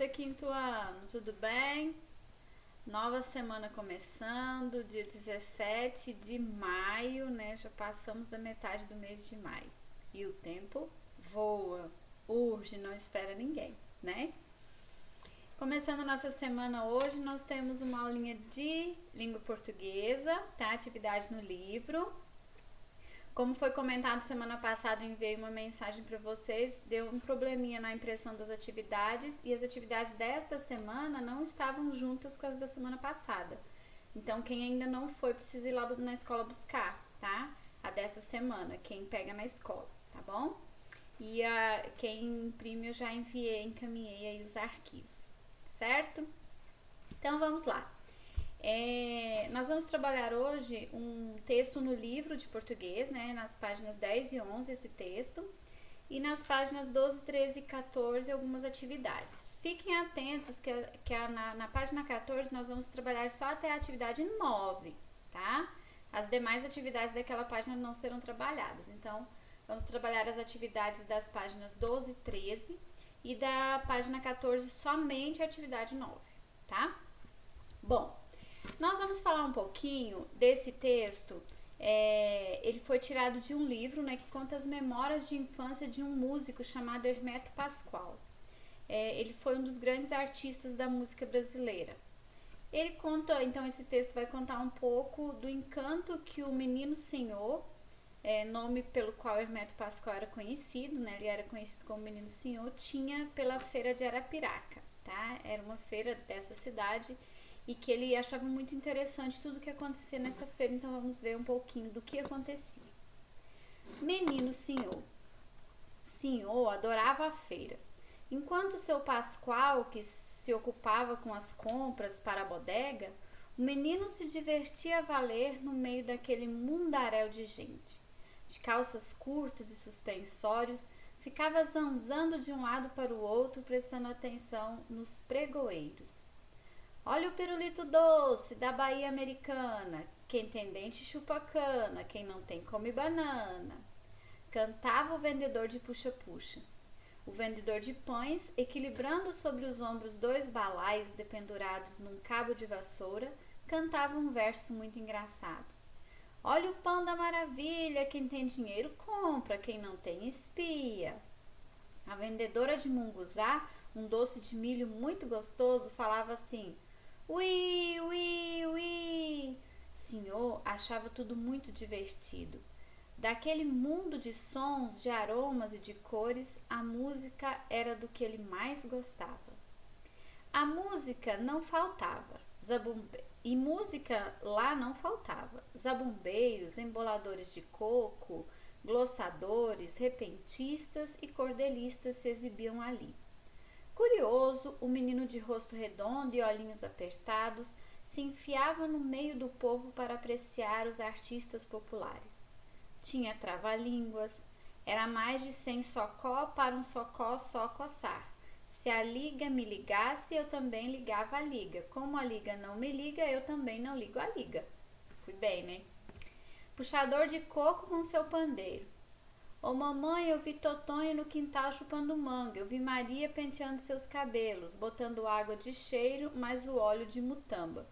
tarde, quinto ano, tudo bem? Nova semana começando, dia 17 de maio, né? Já passamos da metade do mês de maio. E o tempo voa, urge, não espera ninguém, né? Começando a nossa semana hoje, nós temos uma aulinha de língua portuguesa, tá? Atividade no livro. Como foi comentado semana passada, eu enviei uma mensagem para vocês, deu um probleminha na impressão das atividades e as atividades desta semana não estavam juntas com as da semana passada. Então, quem ainda não foi, precisa ir lá na escola buscar, tá? A dessa semana, quem pega na escola, tá bom? E quem imprime eu já encaminhei aí os arquivos, certo? Então, vamos lá. Nós vamos trabalhar hoje um texto no livro de português, né, nas páginas 10 e 11 esse texto, e nas páginas 12, 13 e 14 algumas atividades. Fiquem atentos que na página 14 nós vamos trabalhar só até a atividade 9, tá? As demais atividades daquela página não serão trabalhadas, então vamos trabalhar as atividades das páginas 12 e 13 e da página 14 somente a atividade 9, tá? Bom, nós vamos falar um pouquinho desse texto. Ele foi tirado de um livro, né, que conta as memórias de infância de um músico chamado Hermeto Pascoal. Ele foi um dos grandes artistas da música brasileira. Ele conta, então esse texto vai contar um pouco do encanto que o Menino Senhor, nome pelo qual Hermeto Pascoal era conhecido, né, ele era conhecido como Menino Senhor, tinha pela feira de Arapiraca, tá? Era uma feira dessa cidade e que ele achava muito interessante tudo que acontecia nessa feira, então vamos ver um pouquinho do que acontecia. Menino Senhor. Senhor adorava a feira. Enquanto seu Pascoal, que se ocupava com as compras para a bodega, o menino se divertia a valer no meio daquele mundaréu de gente. De calças curtas e suspensórios, ficava zanzando de um lado para o outro, prestando atenção nos pregoeiros. Olha o pirulito doce da Bahia Americana, quem tem dente chupa cana, quem não tem come banana. Cantava o vendedor de puxa-puxa. O vendedor de pães, equilibrando sobre os ombros 2 balaios dependurados num cabo de vassoura, cantava um verso muito engraçado. Olha o pão da maravilha, quem tem dinheiro compra, quem não tem espia. A vendedora de munguzá, um doce de milho muito gostoso, falava assim: ui, ui, ui. Senhor achava tudo muito divertido. Daquele mundo de sons, de aromas e de cores, a música era do que ele mais gostava. A música não faltava, e música lá não faltava. Zabumbeiros, emboladores de coco, glossadores, repentistas e cordelistas se exibiam ali. Curioso, o menino de rosto redondo e olhinhos apertados se enfiava no meio do povo para apreciar os artistas populares. Tinha trava-línguas, era mais de 100 socó para um socó só coçar. Se a liga me ligasse, eu também ligava a liga. Como a liga não me liga, eu também não ligo a liga. Fui bem, né? Puxador de coco com seu pandeiro. Ô mamãe, eu vi Totonho no quintal chupando manga, eu vi Maria penteando seus cabelos, botando água de cheiro, mais o óleo de mutamba.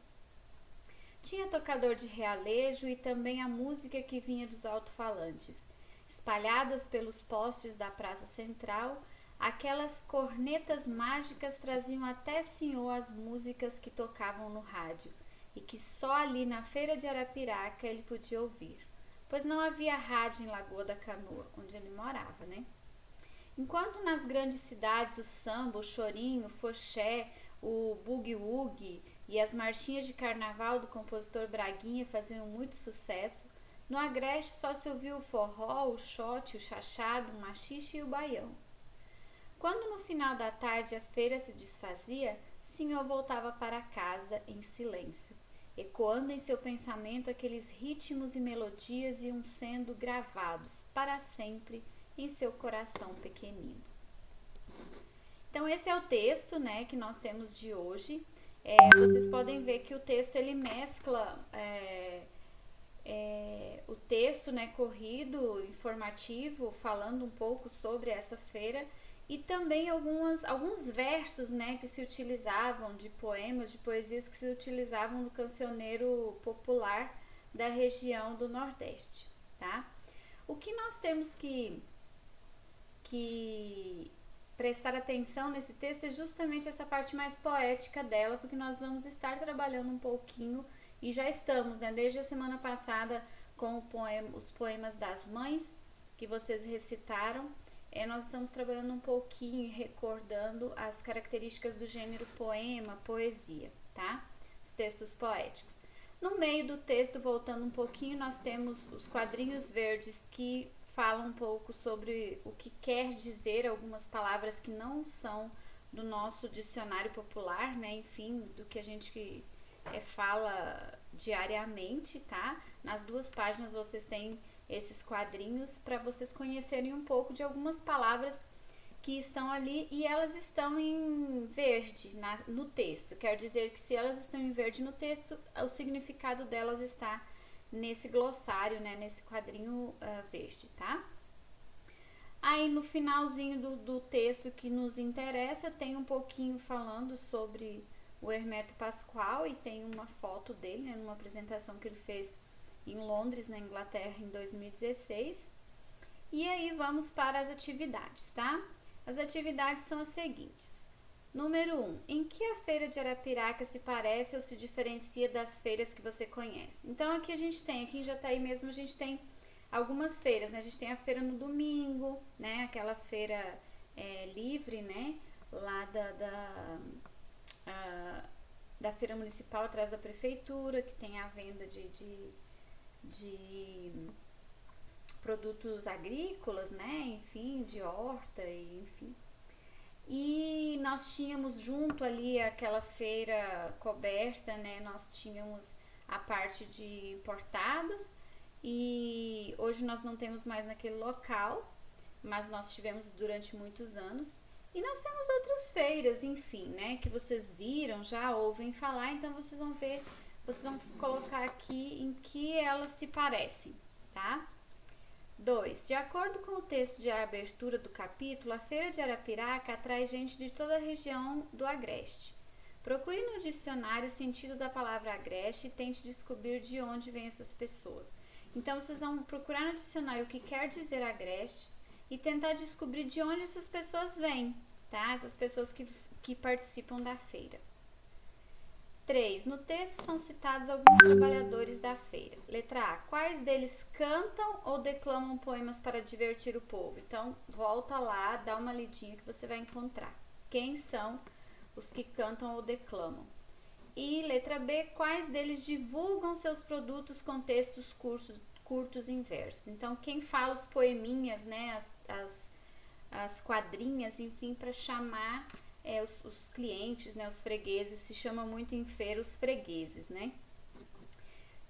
Tinha tocador de realejo e também a música que vinha dos alto-falantes. Espalhadas pelos postes da praça central, aquelas cornetas mágicas traziam até Senhor as músicas que tocavam no rádio, e que só ali na feira de Arapiraca ele podia ouvir, pois não havia rádio em Lagoa da Canoa, onde ele morava, né? Enquanto nas grandes cidades o samba, o chorinho, o foxé, o bugue-wugue e as marchinhas de carnaval do compositor Braguinha faziam muito sucesso, no Agreste só se ouvia o forró, o xote, o chachado, o machixe e o baião. Quando no final da tarde a feira se desfazia, Senhor voltava para casa em silêncio. Ecoando em seu pensamento, aqueles ritmos e melodias iam sendo gravados para sempre em seu coração pequenino. Então esse é o texto, né, que nós temos de hoje. Vocês podem ver que o texto ele mescla o texto, né, corrido, informativo, falando um pouco sobre essa feira, e também alguns versos, né, que se utilizavam de poemas, de poesias que se utilizavam no cancioneiro popular da região do Nordeste, tá? O que nós temos que prestar atenção nesse texto é justamente essa parte mais poética dela, porque nós vamos estar trabalhando um pouquinho, e já estamos, né, desde a semana passada, com os poemas das mães, que vocês recitaram. Nós estamos trabalhando um pouquinho, recordando as características do gênero poema, poesia, tá? Os textos poéticos. No meio do texto, voltando um pouquinho, nós temos os quadrinhos verdes que falam um pouco sobre o que quer dizer algumas palavras que não são do nosso dicionário popular, né? Enfim, do que a gente fala diariamente, tá? Nas 2 páginas vocês têm esses quadrinhos para vocês conhecerem um pouco de algumas palavras que estão ali, e elas estão em verde no texto. Quer dizer que se elas estão em verde no texto, o significado delas está nesse glossário, né, nesse quadrinho verde, tá? Aí no finalzinho do texto que nos interessa, tem um pouquinho falando sobre o Hermeto Pascoal, e tem uma foto dele, né, numa apresentação que ele fez em Londres, na Inglaterra, em 2016. E aí vamos para as atividades, tá? As atividades são as seguintes. Número 1. Em que a feira de Arapiraca se parece ou se diferencia das feiras que você conhece? Então aqui a gente tem, aqui em Jataí mesmo, a gente tem algumas feiras, né? A gente tem a feira no domingo, né? Aquela feira livre, né? Lá da feira municipal atrás da prefeitura, que tem a venda de produtos agrícolas, né? Enfim, de horta, enfim. E nós tínhamos junto ali aquela feira coberta, né? Nós tínhamos a parte de importados, e hoje nós não temos mais naquele local, mas nós tivemos durante muitos anos. E nós temos outras feiras, enfim, né? Que vocês viram, já ouvem falar, então vocês vão ver, vocês vão colocar aqui em que elas se parecem, tá? 2. De acordo com o texto de abertura do capítulo, a Feira de Arapiraca atrai gente de toda a região do Agreste. Procure no dicionário o sentido da palavra Agreste e tente descobrir de onde vêm essas pessoas. Então, vocês vão procurar no dicionário o que quer dizer Agreste e tentar descobrir de onde essas pessoas vêm, tá? Essas pessoas que participam da feira. 3. No texto são citados alguns trabalhadores da feira. Letra A. Quais deles cantam ou declamam poemas para divertir o povo? Então, volta lá, dá uma lidinha que você vai encontrar. Quem são os que cantam ou declamam? E letra B. Quais deles divulgam seus produtos com textos curtos em versos? Então, quem fala os poeminhas, né, as quadrinhas, enfim, para chamar os clientes, né, os fregueses, se chama muito em feira os fregueses, né?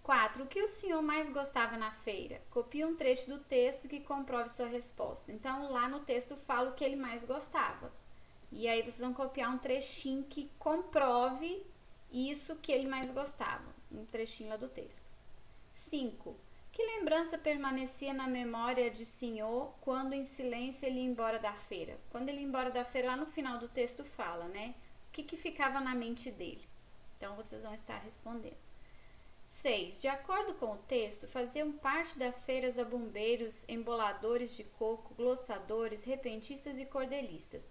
4. O que o senhor mais gostava na feira? Copie um trecho do texto que comprove sua resposta. Então, lá no texto fala o que ele mais gostava. E aí vocês vão copiar um trechinho que comprove isso que ele mais gostava. Um trechinho lá do texto. 5. Que lembrança permanecia na memória de senhor quando em silêncio ele ia embora da feira? Quando ele ia embora da feira, lá no final do texto fala, né? O que ficava na mente dele? Então, vocês vão estar respondendo. 6. De acordo com o texto, faziam parte da feira zabumbeiros, emboladores de coco, glossadores, repentistas e cordelistas.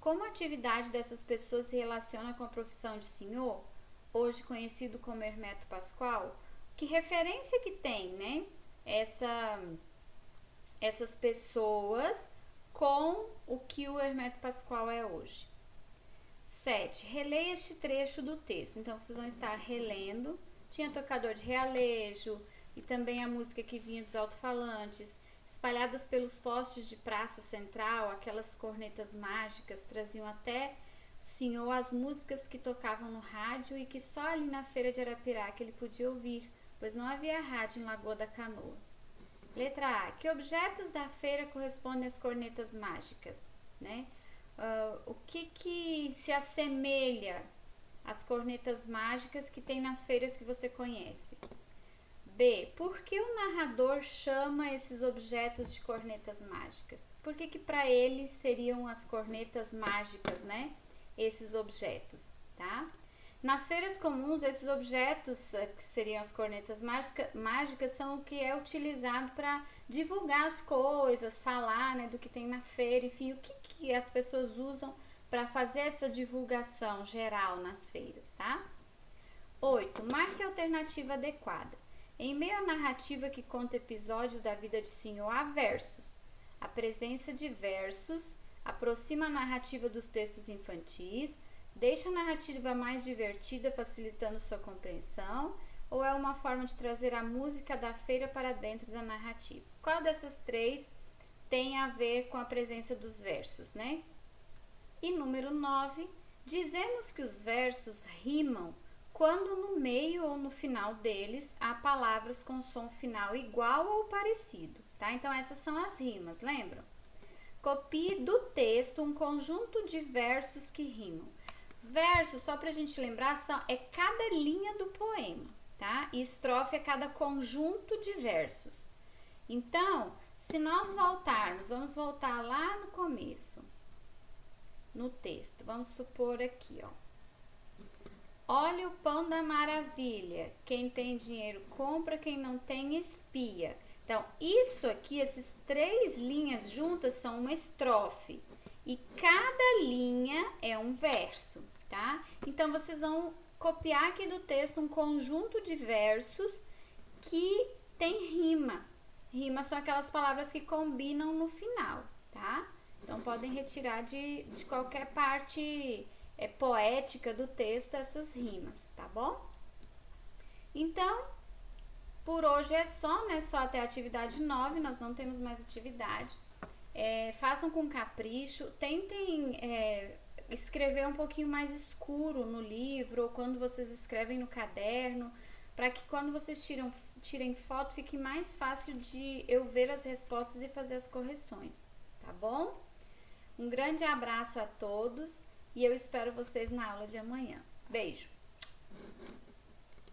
Como a atividade dessas pessoas se relaciona com a profissão de senhor, hoje conhecido como Hermeto Pascoal? Que referência que tem, né? Essas pessoas com o que o Hermeto Pascoal é hoje. 7. Releia este trecho do texto. Então, vocês vão estar relendo. Tinha tocador de realejo e também a música que vinha dos alto-falantes. Espalhadas pelos postes de praça central, aquelas cornetas mágicas traziam até o senhor as músicas que tocavam no rádio e que só ali na feira de Arapiraca ele podia ouvir, pois não havia rádio em Lagoa da Canoa. Letra A. Que objetos da feira correspondem às cornetas mágicas? Né? O que se assemelha às cornetas mágicas que tem nas feiras que você conhece? B. Por que o narrador chama esses objetos de cornetas mágicas? Por que para ele seriam as cornetas mágicas, né? Esses objetos, tá? Nas feiras comuns, esses objetos, que seriam as cornetas mágicas, são o que é utilizado para divulgar as coisas, falar, né, do que tem na feira, enfim, o que as pessoas usam para fazer essa divulgação geral nas feiras, tá? 8. Marque a alternativa adequada. Em meio à narrativa que conta episódios da vida de Senhor, há versos. A presença de versos aproxima a narrativa dos textos infantis, deixa a narrativa mais divertida, facilitando sua compreensão, ou é uma forma de trazer a música da feira para dentro da narrativa? Qual dessas três tem a ver com a presença dos versos, né? E número 9, dizemos que os versos rimam quando no meio ou no final deles há palavras com som final igual ou parecido, tá? Então essas são as rimas, lembram? Copie do texto um conjunto de versos que rimam. Versos, só pra gente lembrar, é cada linha do poema, tá? E estrofe é cada conjunto de versos. Então, se nós voltarmos, vamos voltar lá no começo, no texto. Vamos supor aqui, ó. Olha o pão da maravilha. Quem tem dinheiro compra, quem não tem espia. Então, isso aqui, essas três linhas juntas são uma estrofe. E cada linha é um verso, tá? Então, vocês vão copiar aqui do texto um conjunto de versos que tem rima. Rima são aquelas palavras que combinam no final, tá? Então, podem retirar de qualquer parte poética do texto essas rimas, tá bom? Então, por hoje é só, né? Só até a atividade 9, nós não temos mais atividade. Façam com capricho, tentem escrever um pouquinho mais escuro no livro, ou quando vocês escrevem no caderno, para que quando vocês tirem foto, fique mais fácil de eu ver as respostas e fazer as correções, tá bom? Um grande abraço a todos e eu espero vocês na aula de amanhã. Beijo!